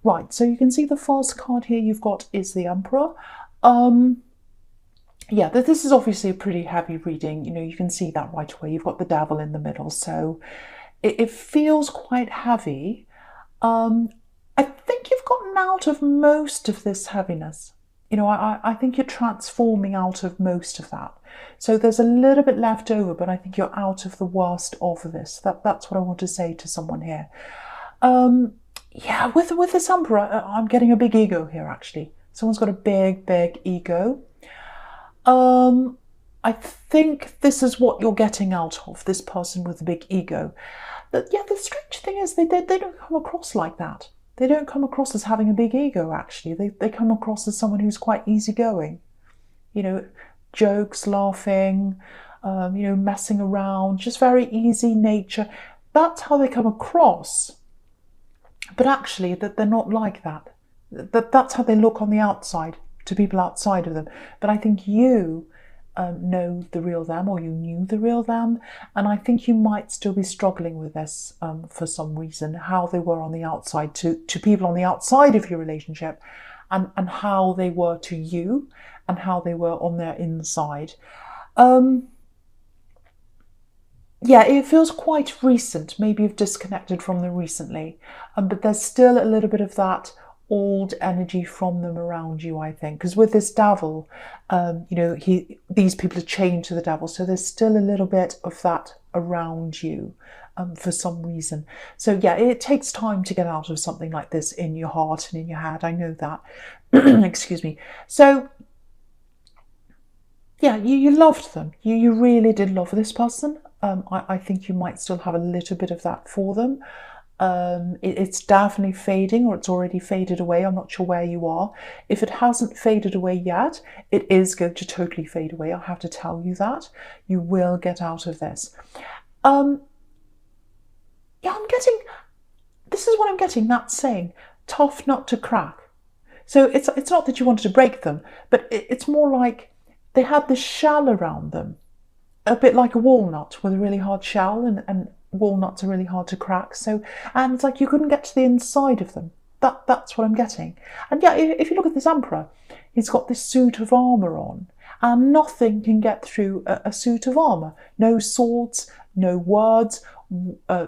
Right, so you can see the first card here you've got is the Emperor. Yeah, this is obviously a pretty heavy reading. You can see that right away. You've got the Devil in the middle, so it feels quite heavy. I think you've gotten out of most of this heaviness. I think you're transforming out of most of that. So there's a little bit left over, but I think you're out of the worst of this. That's what I want to say to someone here. Yeah, with this Emperor, I'm getting a big ego here, actually. Someone's got a big, big ego. I think this is what you're getting out of this person with a big ego. But yeah, the strange thing is they don't come across like that. They don't come across as having a big ego, actually. They come across as someone who's quite easygoing. Jokes, laughing, messing around, just very easy nature. That's how they come across. But actually, that they're not like that. That's how they look on the outside to people outside of them. But I think you know the real them, or you knew the real them, and I think you might still be struggling with this for some reason, how they were on the outside to people on the outside of your relationship, and how they were to you, and how they were on their inside. Yeah, it feels quite recent. Maybe you've disconnected from them recently, but there's still a little bit of that old energy from them around you, I think. Because with this Devil, these people are chained to the Devil, so there's still a little bit of that around you for some reason. So yeah, it takes time to get out of something like this in your heart and in your head. I know that. Excuse me. So yeah, you loved them. You really did love this person. I think you might still have a little bit of that for them. It's definitely fading, or it's already faded away. I'm not sure where you are. If it hasn't faded away yet, it is going to totally fade away. I have to tell you that. You will get out of this. Yeah, this is what I'm getting, that saying, tough nut to crack. So it's not that you wanted to break them, but it's more like they had this shell around them, a bit like a walnut with a really hard shell, and walnuts are really hard to crack. And it's like you couldn't get to the inside of them. That's what I'm getting. And yeah, if you look at this Emperor, he's got this suit of armour on, and nothing can get through a suit of armour. No swords, no words.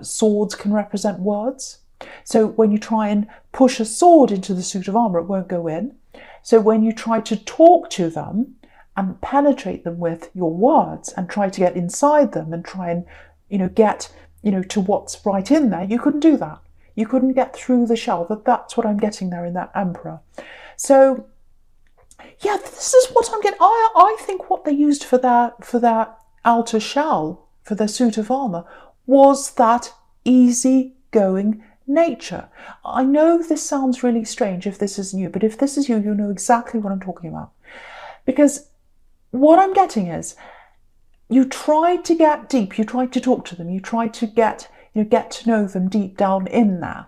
Swords can represent words. So when you try and push a sword into the suit of armour, it won't go in. So when you try to talk to them and penetrate them with your words and try to get inside them and try and get to what's right in there, you couldn't do that. You couldn't get through the shell. That's what I'm getting there in that Emperor. So yeah, this is what I'm getting. I think what they used for their outer shell, for their suit of armour, was that easy-going nature. I know this sounds really strange if this is you, but if this is you, you know exactly what I'm talking about. Because what I'm getting is, you tried to get deep, you tried to talk to them, you tried to get to know them deep down in there.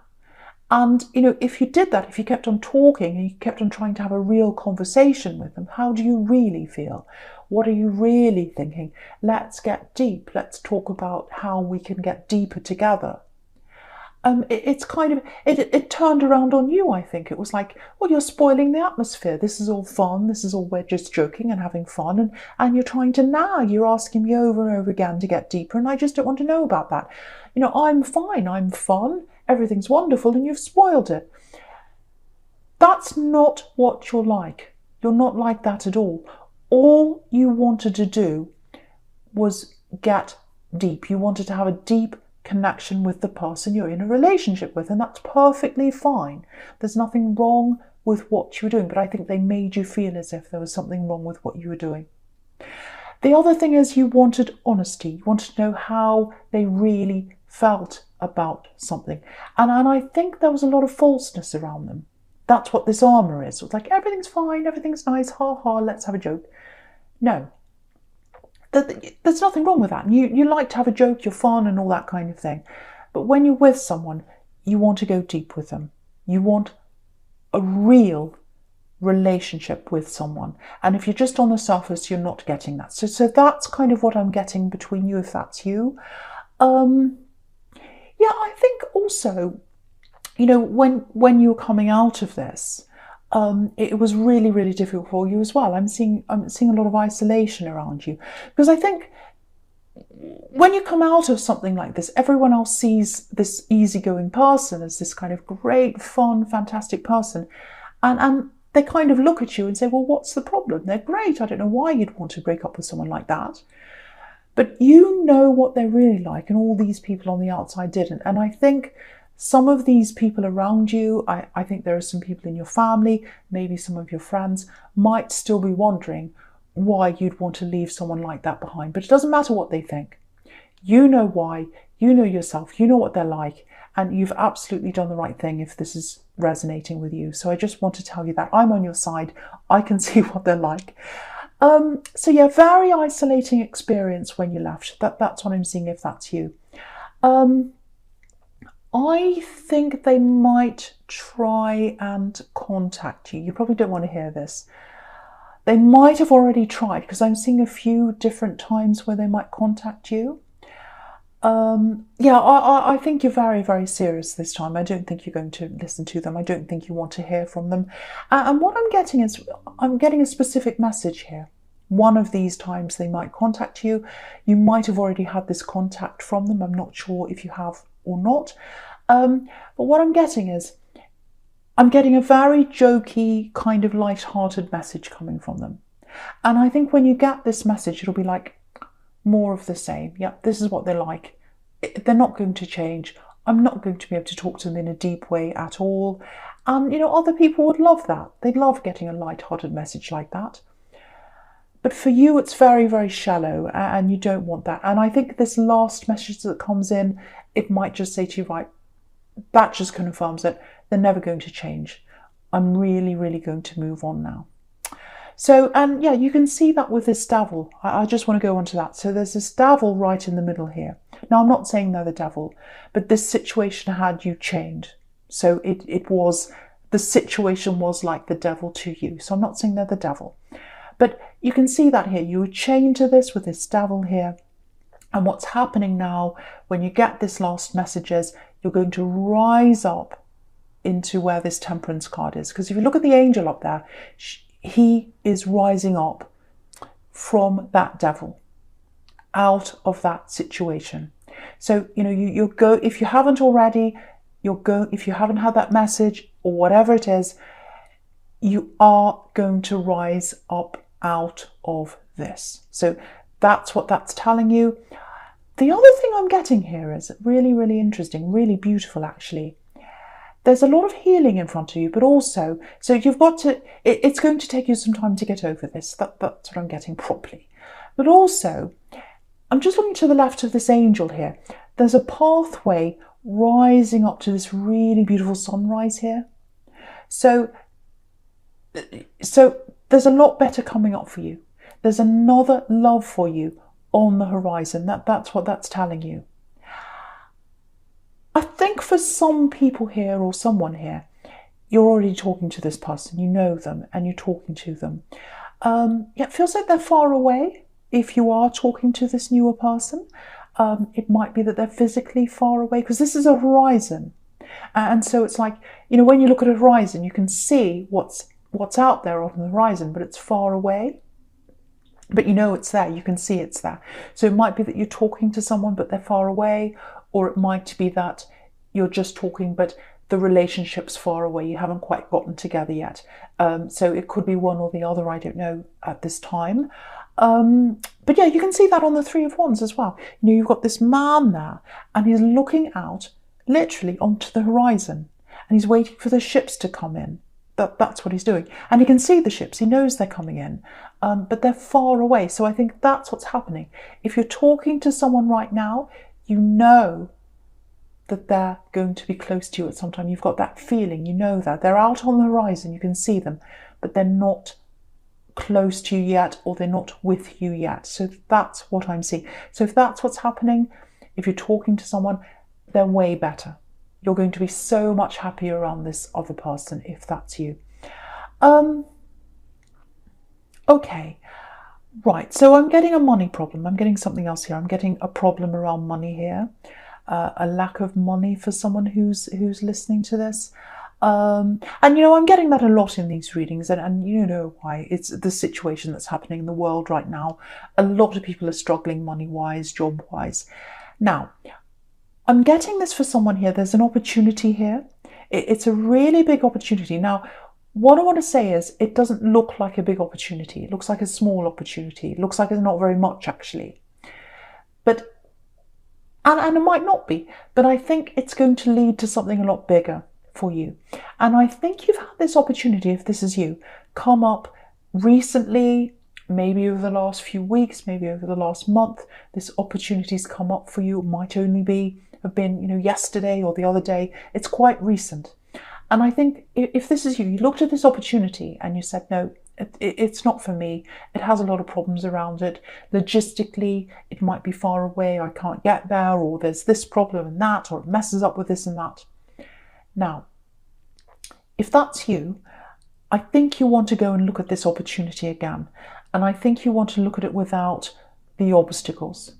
And, if you did that, if you kept on talking and you kept on trying to have a real conversation with them, how do you really feel? What are you really thinking? Let's get deep. Let's talk about how we can get deeper together. It's kind of, it turned around on you, I think. It was like, well, you're spoiling the atmosphere. This is all fun. This is all, we're just joking and having fun. And you're trying to nag. You're asking me over and over again to get deeper. And I just don't want to know about that. I'm fine. I'm fun. Everything's wonderful. And you've spoiled it. That's not what you're like. You're not like that at all. All you wanted to do was get deep. You wanted to have a deep connection with the person you're in a relationship with, and that's perfectly fine. There's nothing wrong with what you were doing, but I think they made you feel as if there was something wrong with what you were doing. The other thing is, you wanted honesty. You wanted to know how they really felt about something, and I think there was a lot of falseness around them. That's what this armour is. It's like, everything's fine, everything's nice, ha ha, let's have a joke. No. There's nothing wrong with that. You like to have a joke, you're fun and all that kind of thing. But when you're with someone, you want to go deep with them. You want a real relationship with someone. And if you're just on the surface, you're not getting that. So that's kind of what I'm getting between you, if that's you. Yeah, I think also you know, when you were coming out of this, it was really, really difficult for you as well. I'm seeing a lot of isolation around you, because I think when you come out of something like this, everyone else sees this easygoing person as this kind of great, fun, fantastic person, and they kind of look at you and say, well, what's the problem? They're great. I don't know why you'd want to break up with someone like that. But you know what they're really like, and all these people on the outside didn't. And I think some of these people around you, I think there are some people in your family, maybe some of your friends, might still be wondering why you'd want to leave someone like that behind. But it doesn't matter what they think. You know why, you know yourself, you know what they're like, and you've absolutely done the right thing if this is resonating with you. So I just want to tell you that I'm on your side. I can see what they're like. So yeah, very isolating experience when you left. That's what I'm seeing, if that's you. I think they might try and contact you. You probably don't want to hear this. They might have already tried, because I'm seeing a few different times where they might contact you. Yeah, I think you're very, very serious this time. I don't think you're going to listen to them. I don't think you want to hear from them. And what I'm getting is, I'm getting a specific message here. One of these times they might contact you. You might have already had this contact from them. I'm not sure if you have or not. But what I'm getting is, I'm getting a very jokey, kind of light-hearted message coming from them. And I think when you get this message, it'll be like more of the same. Yeah, this is what they're like. They're not going to change. I'm not going to be able to talk to them in a deep way at all. And, you know, other people would love that. They'd love getting a light-hearted message like that. But for you, it's very, very shallow, and you don't want that. And I think this last message that comes in, it might just say to you, right, that just confirms that they're never going to change. I'm really, really going to move on now. So, and yeah, you can see that with this devil. I just want to go on to that. So there's this devil right in the middle here. Now, I'm not saying they're the devil, but this situation had you chained. So the situation was like the devil to you. So I'm not saying they're the devil. But you can see that here. You were chained to this with this devil here. And what's happening now, when you get this last message, is you're going to rise up into where this Temperance card is. Because if you look at the angel up there, he is rising up from that devil, out of that situation. So, you know, you'll go, if you haven't already, if you haven't had that message or whatever it is, you are going to rise up out of this. So that's what that's telling you. The other thing I'm getting here is really, really interesting, really beautiful actually. There's a lot of healing in front of you, but also, so you've got to, it's going to take you some time to get over this. That's what I'm getting properly. But also, I'm just looking to the left of this angel here. There's a pathway rising up to this really beautiful sunrise here. So there's a lot better coming up for you. There's another love for you on the horizon. That's what that's telling you. I think for some people here, or someone here, you're already talking to this person, you know them, and you're talking to them. Yeah, it feels like they're far away if you are talking to this newer person. It might be that they're physically far away, because this is a horizon. And so it's like, you know, when you look at a horizon, you can see what's out there on the horizon, but it's far away. But you know it's there, you can see it's there. So it might be that you're talking to someone, but they're far away, or it might be that you're just talking, but the relationship's far away. You haven't quite gotten together yet. So it could be one or the other, I don't know at this time. But yeah, you can see that on the Three of Wands as well. You know, you've got this man there, and he's looking out literally onto the horizon, and he's waiting for the ships to come in. That's what he's doing. And he can see the ships, he knows they're coming in, but they're far away. So I think that's what's happening. If you're talking to someone right now, you know that they're going to be close to you at some time. You've got that feeling, you know that. They're out on the horizon, you can see them, but they're not close to you yet, or they're not with you yet. So that's what I'm seeing. So if that's what's happening, if you're talking to someone, they're way better. You're going to be so much happier around this other person if that's you. Okay, right, so I'm getting a money problem. I'm getting something else here. I'm getting a problem around money here. a lack of money for someone who's listening to this. And I'm getting that a lot in these readings, and you know why. It's the situation that's happening in the world right now. A lot of people are struggling money-wise, job-wise. Now, I'm getting this for someone here. There's an opportunity here. It's a really big opportunity. Now, what I want to say is it doesn't look like a big opportunity. It looks like a small opportunity. It looks like it's not very much, actually. But, and it might not be, but I think it's going to lead to something a lot bigger for you. And I think you've had this opportunity, if this is you, come up recently, maybe over the last few weeks, maybe over the last month. This opportunity's come up for you. It might only have been yesterday or the other day. It's quite recent. And I think if this is you, you looked at this opportunity and you said, no, it's not for me. It has a lot of problems around it. Logistically, it might be far away. I can't get there, or there's this problem and that, or it messes up with this and that. Now, if that's you, I think you want to go and look at this opportunity again. And I think you want to look at it without the obstacles.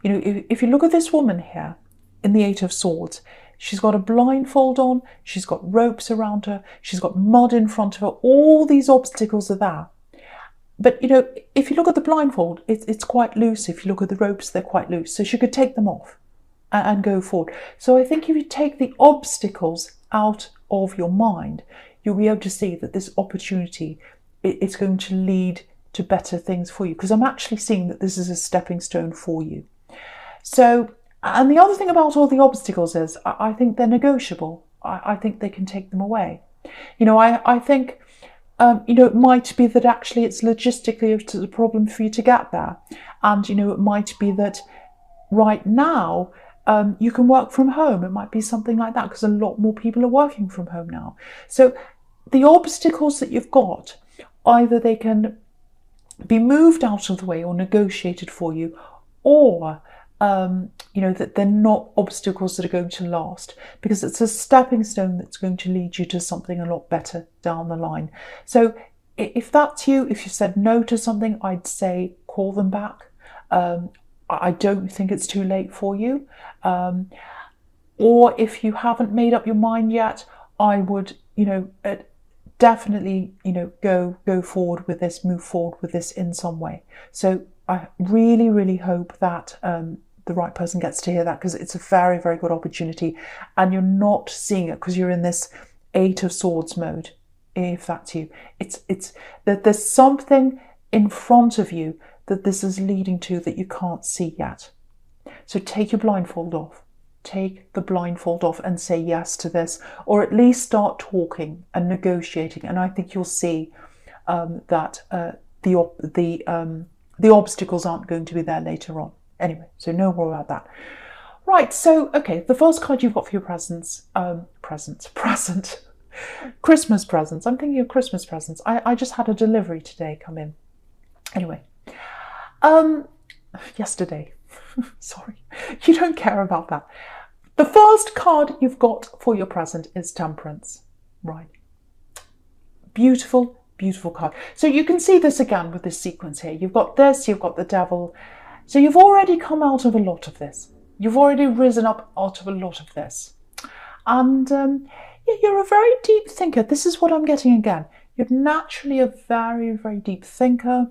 If you look at this woman here in the Eight of Swords, she's got a blindfold on, she's got ropes around her, she's got mud in front of her, all these obstacles are there. But, if you look at the blindfold, it's quite loose. If you look at the ropes, they're quite loose. So she could take them off and go forward. So I think if you take the obstacles out of your mind, you'll be able to see that this opportunity, it's going to lead to better things for you. Because I'm actually seeing that this is a stepping stone for you. So, and the other thing about all the obstacles is I think they're negotiable. I think they can take them away. I think, it might be that actually it's logistically a problem for you to get there. And, it might be that right now you can work from home. It might be something like that because a lot more people are working from home now. So the obstacles that you've got, either they can be moved out of the way or negotiated for you, or that they're not obstacles that are going to last, because it's a stepping stone that's going to lead you to something a lot better down the line. So if that's you, if you said no to something, I'd say call them back. I don't think it's too late for you. Or if you haven't made up your mind yet, I would, definitely, go forward with this, move forward with this in some way. So I really, really hope that the right person gets to hear that, because it's a very, very good opportunity, and you're not seeing it because you're in this Eight of Swords mode. If that's you, it's that there's something in front of you that this is leading to that you can't see yet. So take your blindfold off. Take the blindfold off and say yes to this, or at least start talking and negotiating. And I think you'll see that the obstacles aren't going to be there later on. Anyway, so no more about that. Right, so, okay, the first card you've got for your presents, Christmas presents. I'm thinking of Christmas presents. I just had a delivery today come in. Anyway, yesterday. Sorry, you don't care about that. The first card you've got for your present is Temperance. Right. Beautiful, beautiful card. So you can see this again with this sequence here. You've got this, you've got the Devil. So you've already come out of a lot of this. You've already risen up out of a lot of this. And you're a very deep thinker. This is what I'm getting again. You're naturally a very, very deep thinker.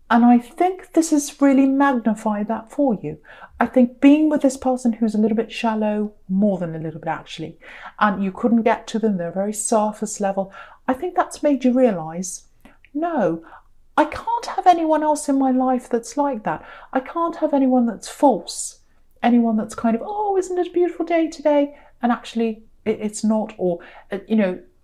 And I think this has really magnified that for you. I think being with this person who's a little bit shallow, more than a little bit actually, and you couldn't get to them, they're very surface level, I think that's made you realise, no, I can't have anyone else in my life that's like that. I can't have anyone that's false. Anyone that's kind of, oh, isn't it a beautiful day today? And actually it's not, or,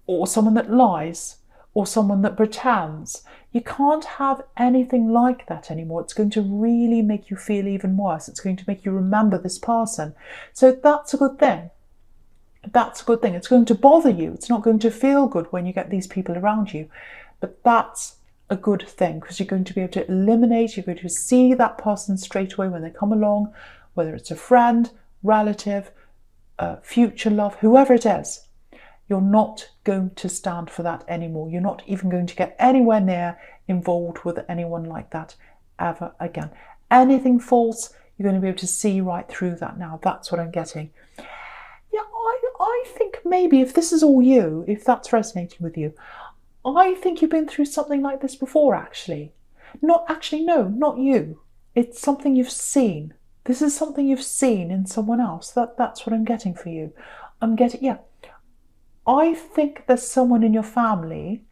or someone that lies, or someone that pretends. You can't have anything like that anymore. It's going to really make you feel even worse. It's going to make you remember this person. So that's a good thing. That's a good thing. It's going to bother you. It's not going to feel good when you get these people around you. But that's a good thing, because you're going to be able to eliminate, you're going to see that person straight away when they come along, whether it's a friend, relative, future love, whoever it is. You're not going to stand for that anymore. You're not even going to get anywhere near involved with anyone like that ever again. Anything false, You're going to be able to see right through that now. That's what I'm getting. Yeah, I think maybe if this is all you, if that's resonating with you, I think you've been through something like this before, actually. No, not you. It's something you've seen. This is something you've seen in someone else. That's what I'm getting for you. Yeah. I think there's someone in your family.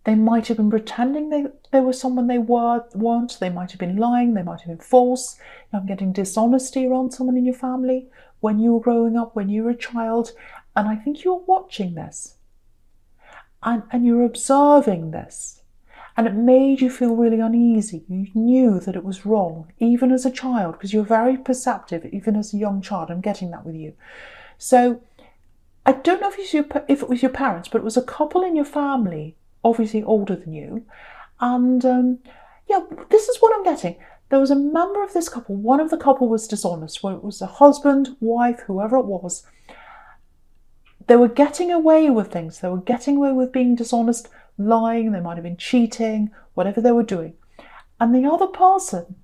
They might have been pretending they were someone they weren't. They might have been lying. They might have been false. I'm getting dishonesty around someone in your family when you were growing up, when you were a child. And I think you're watching this. And you're observing this. And it made you feel really uneasy. You knew that it was wrong, even as a child, because you're very perceptive, even as a young child. I'm getting that with you. So I don't know if it was your parents, but it was a couple in your family, obviously older than you. And yeah, this is what I'm getting. There was a member of this couple. One of the couple was dishonest. Well, it was a husband, wife, whoever it was. They were getting away with things. They were getting away with being dishonest, lying. They might have been cheating, whatever they were doing. And the other person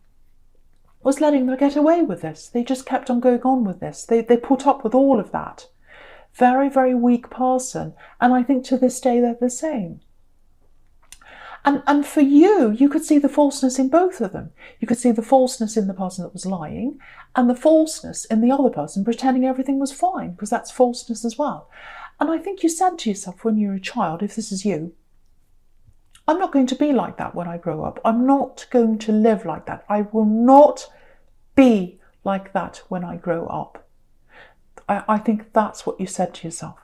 was letting them get away with this. They just kept on going on with this. They put up with all of that. Very, very weak person. And I think to this day they're the same. And for you could see the falseness in both of them. You could see the falseness in the person that was lying and the falseness in the other person pretending everything was fine, because that's falseness as well. And I think you said to yourself when you were a child, if this is you, I'm not going to be like that when I grow up. I'm not going to live like that. I will not be like that when I grow up. I think that's what you said to yourself,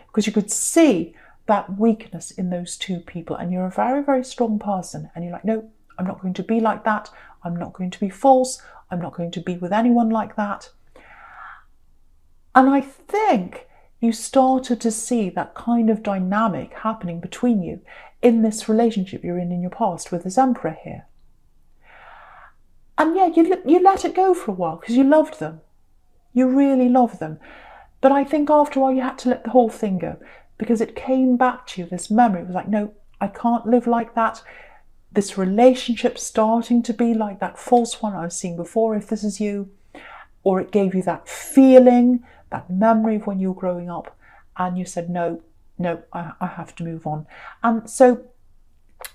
because you could see that weakness in those two people, and you're a very, very strong person, and you're like, no, I'm not going to be like that. I'm not going to be false. I'm not going to be with anyone like that. And I think you started to see that kind of dynamic happening between you in this relationship you're in your past with this emperor here. And yeah, you let it go for a while because you loved them. You really loved them. But I think after a while you had to let the whole thing go, because it came back to you, this memory. It was like, no, I can't live like that. This relationship starting to be like that false one I was seeing before, if this is you. Or it gave you that feeling, that memory of when you were growing up, and you said, no, I have to move on. And so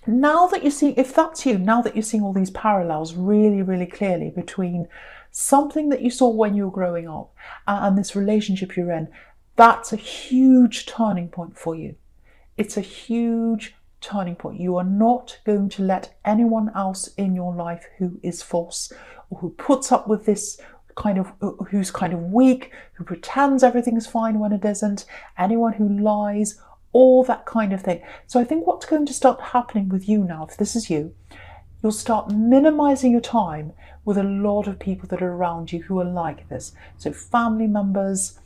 now that you see, if that's you, now that you're seeing all these parallels really, really clearly between something that you saw when you were growing up and this relationship you're in, that's a huge turning point for you. It's a huge turning point. You are not going to let anyone else in your life who is false or who puts up with this who's kind of weak, who pretends everything's fine when it isn't, anyone who lies, all that kind of thing. So I think what's going to start happening with you now, if this is you, you'll start minimizing your time with a lot of people that are around you who are like this. So family members,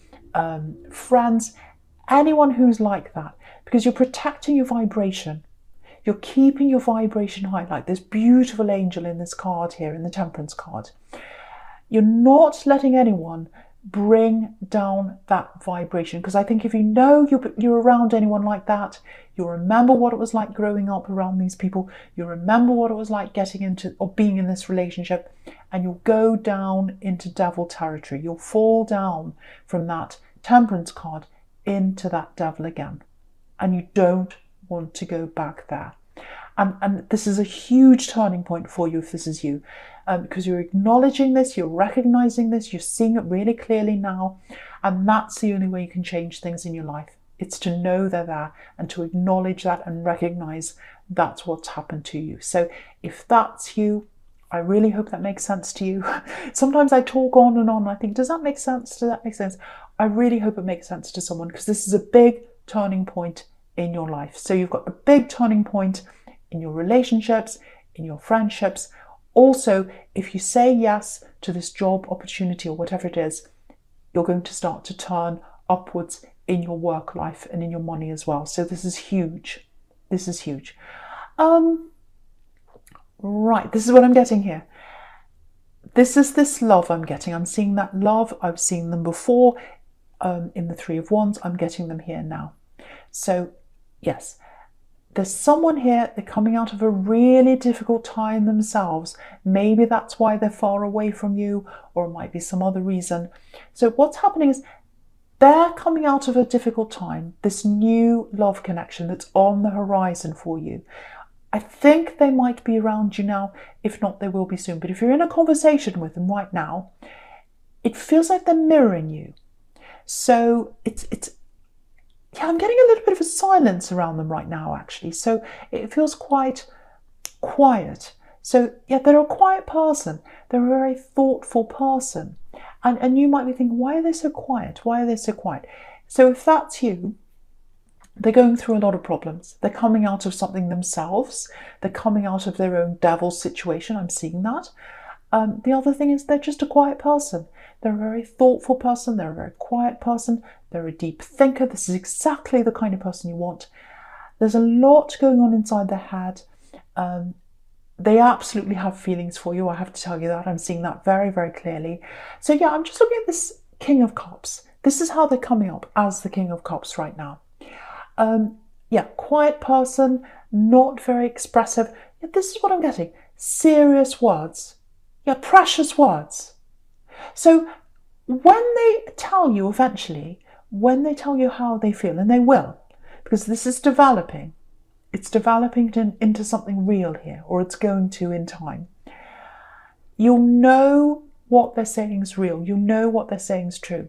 friends, anyone who's like that, because you're protecting your vibration. You're keeping your vibration high, like this beautiful angel in this card here, in the Temperance card. You're not letting anyone bring down that vibration, because I think if you know you're around anyone like that, you'll remember what it was like growing up around these people. You'll remember what it was like getting into or being in this relationship, and you'll go down into devil territory. You'll fall down from that Temperance card into that devil again, and you don't want to go back there. And this is a huge turning point for you if this is you, because you're acknowledging this, you're recognizing this, you're seeing it really clearly now, and that's the only way you can change things in your life. It's to know they're there and to acknowledge that and recognize that's what's happened to you. So if that's you, I really hope that makes sense to you. Sometimes I talk on and on. I think, does that make sense? Does that make sense? I really hope it makes sense to someone, because this is a big turning point in your life. So you've got a big turning point in your relationships, in your friendships. Also, if you say yes to this job opportunity or whatever it is, you're going to start to turn upwards in your work life and in your money as well. So this is huge. This is huge. Right, this is what I'm getting here. This is this love I'm getting. I'm seeing that love. I've seen them before in the Three of Wands. I'm getting them here now. So yes, There's someone here, they're coming out of a really difficult time themselves. Maybe that's why they're far away from you, or it might be some other reason. So what's happening is they're coming out of a difficult time, this new love connection that's on the horizon for you. I think they might be around you now. If not, they will be soon. But if you're in a conversation with them right now, it feels like they're mirroring you. So yeah, I'm getting a little bit of a silence around them right now, actually. So it feels quite quiet. So yeah, they're a quiet person. They're a very thoughtful person. And you might be thinking, why are they so quiet? Why are they so quiet? So if that's you, they're going through a lot of problems. They're coming out of something themselves. They're coming out of their own devil situation. I'm seeing that. The other thing is they're just a quiet person. They're a very thoughtful person. They're a very quiet person. They're a deep thinker. This is exactly the kind of person you want. There's a lot going on inside their head. They absolutely have feelings for you. I have to tell you that. I'm seeing that very, very clearly. So yeah, I'm just looking at this King of Cups. This is how they're coming up as the King of Cups right now. Yeah, quiet person, not very expressive. Yeah, this is what I'm getting. Serious words. Yeah, precious words. So when they tell you eventually, when they tell you how they feel, and they will, because this is developing, it's developing into something real here, or it's going to in time. You'll know what they're saying is real. You'll know what they're saying is true.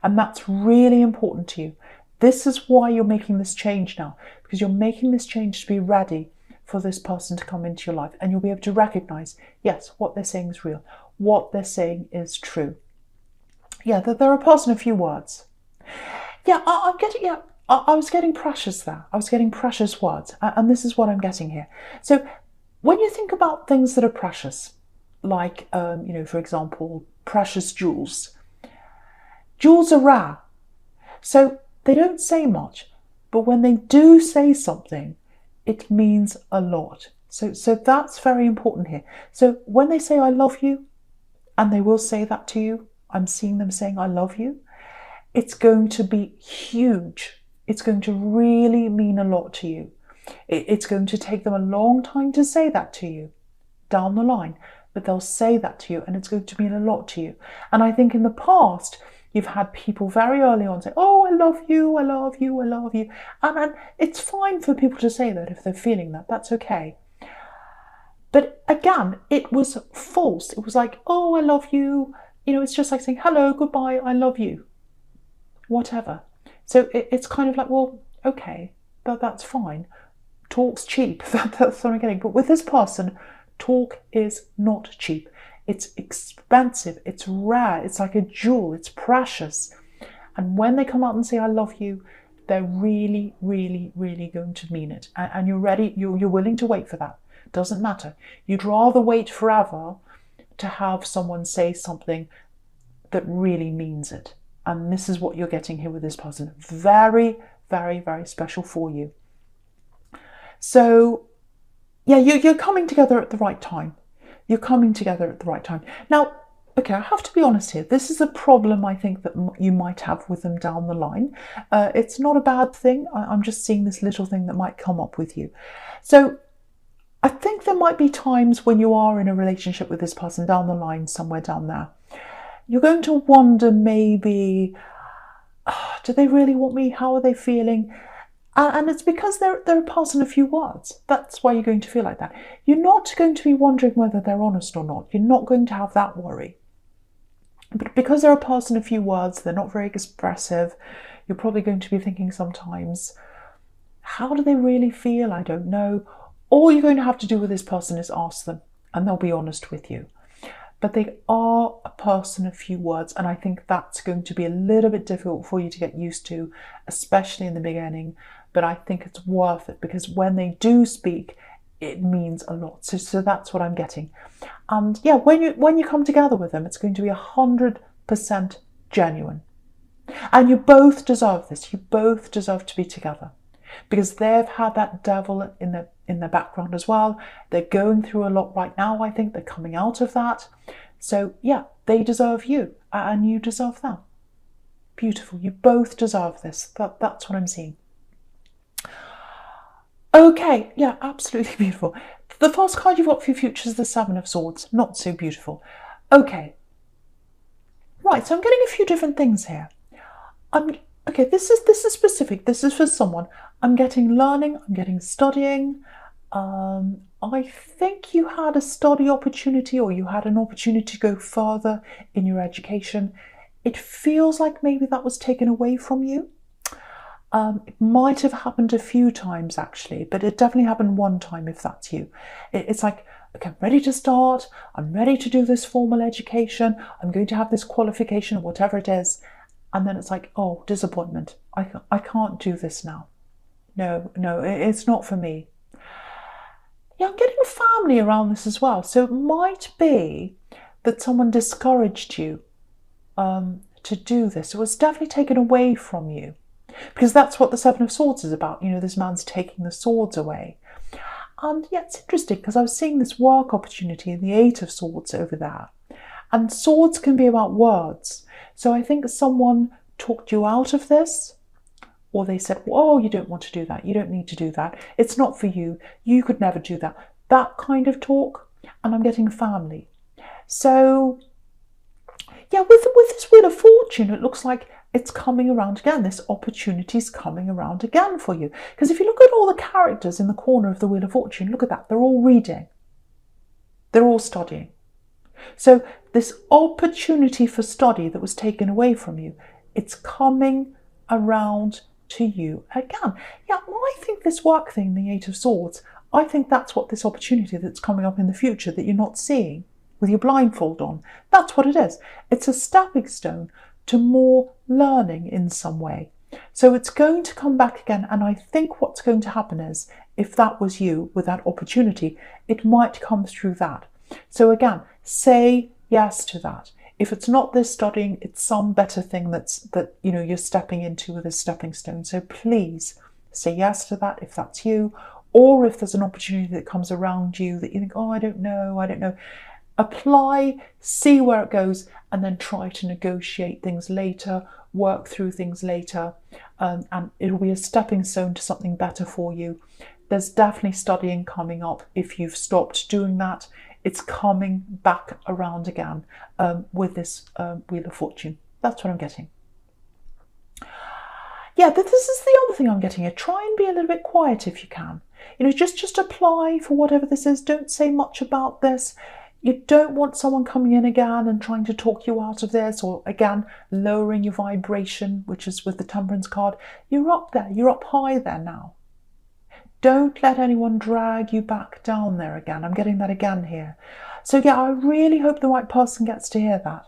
And that's really important to you. This is why you're making this change now, because you're making this change to be ready for this person to come into your life. And you'll be able to recognize, yes, what they're saying is real. What they're saying is true. Yeah, they're a person of few words. Yeah, I'm getting, yeah. I was getting precious there. I was getting precious words. And this is what I'm getting here. So when you think about things that are precious, like, for example, precious jewels. Jewels are rare. So they don't say much. But when they do say something, it means a lot. So that's very important here. So when they say, I love you, and they will say that to you, I'm seeing them saying, I love you, it's going to be huge. It's going to really mean a lot to you. It's going to take them a long time to say that to you down the line, but they'll say that to you and it's going to mean a lot to you. And I think in the past, you've had people very early on say, oh, I love you, I love you, I love you. And it's fine for people to say that if they're feeling that, that's okay. But again, it was false. It was like, oh, I love you. It's just like saying, hello, goodbye, I love you. Whatever. So it's kind of like, well, okay, that's fine. Talk's cheap. That's what I'm getting. But with this person, talk is not cheap. It's expensive. It's rare. It's like a jewel. It's precious. And when they come out and say, I love you, they're really, really, really going to mean it. And you're ready. You're willing to wait for that. Doesn't matter. You'd rather wait forever to have someone say something that really means it. And this is what you're getting here with this person. Very, very, very special for you. So, yeah, you're coming together at the right time. You're coming together at the right time. Now, okay, I have to be honest here. This is a problem I think that you might have with them down the line. It's not a bad thing. I'm just seeing this little thing that might come up with you. So I think there might be times when you are in a relationship with this person down the line, somewhere down there. You're going to wonder maybe, do they really want me? How are they feeling? And it's because they're a person of few words. That's why you're going to feel like that. You're not going to be wondering whether they're honest or not. You're not going to have that worry. But because they're a person of few words, they're not very expressive, you're probably going to be thinking sometimes, how do they really feel? I don't know. All you're going to have to do with this person is ask them, and they'll be honest with you. But they are a person of few words, and I think that's going to be a little bit difficult for you to get used to, especially in the beginning. But I think it's worth it, because when they do speak, it means a lot. So that's what I'm getting. And yeah, when you come together with them, it's going to be 100% genuine. And you both deserve this. You both deserve to be together, because they've had that devil in their background as well. They're going through a lot right now. I think they're coming out of that. So yeah, they deserve you and you deserve them. Beautiful. You both deserve this. That's what I'm seeing. Okay, yeah, absolutely beautiful. The first card you've got for your future is the Seven of Swords. Not so beautiful. Okay, right, so I'm getting a few different things here. Okay, this is specific. This is for someone. I'm getting learning, I'm getting studying. I think you had a study opportunity or you had an opportunity to go further in your education. It feels like maybe that was taken away from you. It might have happened a few times actually, but it definitely happened one time if that's you. It's like, okay, I'm ready to start. I'm ready to do this formal education. I'm going to have this qualification or whatever it is. And then it's like, oh, disappointment. I can't do this now. No, it's not for me. Yeah, I'm getting family around this as well. So it might be that someone discouraged you to do this. It was definitely taken away from you. Because that's what the Seven of Swords is about. You know, this man's taking the swords away. And yeah, it's interesting because I was seeing this work opportunity in the Eight of Swords over there. And swords can be about words. So I think someone talked you out of this, or they said, oh, you don't want to do that. You don't need to do that. It's not for you. You could never do that. That kind of talk. And I'm getting family. So yeah, with this Wheel of Fortune, it looks like it's coming around again. This opportunity is coming around again for you. Because if you look at all the characters in the corner of the Wheel of Fortune, look at that. They're all reading. They're all studying. So this opportunity for study that was taken away from you, it's coming around to you again. Yeah, well, I think this work thing, the Eight of Swords, I think that's what this opportunity that's coming up in the future that you're not seeing with your blindfold on, that's what it is. It's a stepping stone to more learning in some way. So it's going to come back again, and I think what's going to happen is, if that was you with that opportunity, it might come through that. So again, say yes to that. If it's not this studying, it's some better thing that you know you're stepping into with a stepping stone. So please say yes to that if that's you, or if there's an opportunity that comes around you that you think, oh, I don't know. Apply, see where it goes, and then try to negotiate things later, work through things later, and it'll be a stepping stone to something better for you. There's definitely studying coming up. If you've stopped doing that, it's coming back around again with this Wheel of Fortune. That's what I'm getting. Yeah, this is the other thing I'm getting here. Try and be a little bit quiet if you can. You know, just apply for whatever this is. Don't say much about this. You don't want someone coming in again and trying to talk you out of this, or again, lowering your vibration, which is with the Temperance card. You're up there. You're up high there now. Don't let anyone drag you back down there again. I'm getting that again here. So yeah, I really hope the right person gets to hear that.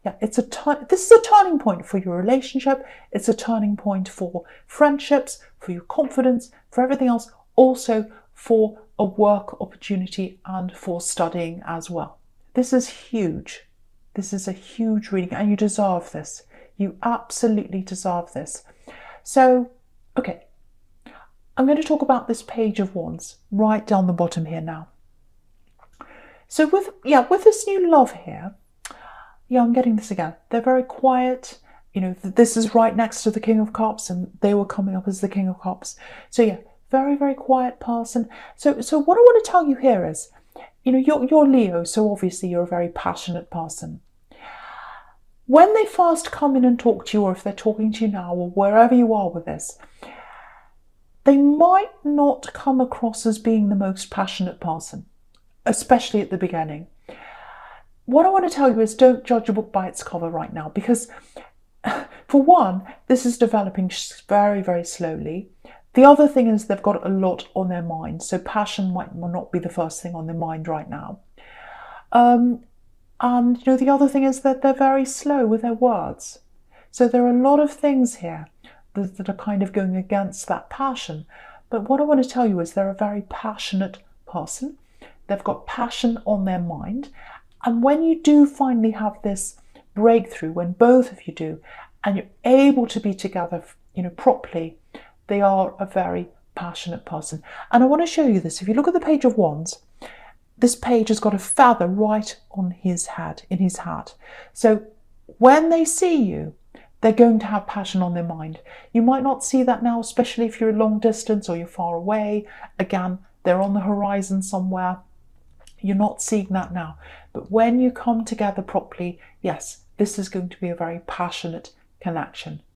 Yeah, this is a turning point for your relationship. It's a turning point for friendships, for your confidence, for everything else. Also for a work opportunity and for studying as well. This is huge. This is a huge reading, and you deserve this. You absolutely deserve this. So, okay, I'm going to talk about this Page of Wands right down the bottom here now. So with this new love here, yeah, I'm getting this again. They're very quiet. You know, this is right next to the King of Cups, and they were coming up as the King of Cups. So yeah, very, very quiet person. So what I want to tell you here is, you know, you're Leo, so obviously you're a very passionate person. When they first come in and talk to you, or if they're talking to you now, or wherever you are with this, they might not come across as being the most passionate person, especially at the beginning. What I want to tell you is, don't judge a book by its cover right now, because for one, this is developing very, very slowly. The other thing is they've got a lot on their mind, so passion might not be the first thing on their mind right now. And you know, the other thing is that they're very slow with their words. So there are a lot of things here that are kind of going against that passion. But what I want to tell you is they're a very passionate person. They've got passion on their mind. And when you do finally have this breakthrough, when both of you do, and you're able to be together, you know, properly, they are a very passionate person. And I want to show you this. If you look at the Page of Wands, this page has got a feather right on his head, in his hat. So when they see you, they're going to have passion on their mind. You might not see that now, especially if you're long distance or you're far away. Again, they're on the horizon somewhere. You're not seeing that now. But when you come together properly, yes, this is going to be a very passionate connection.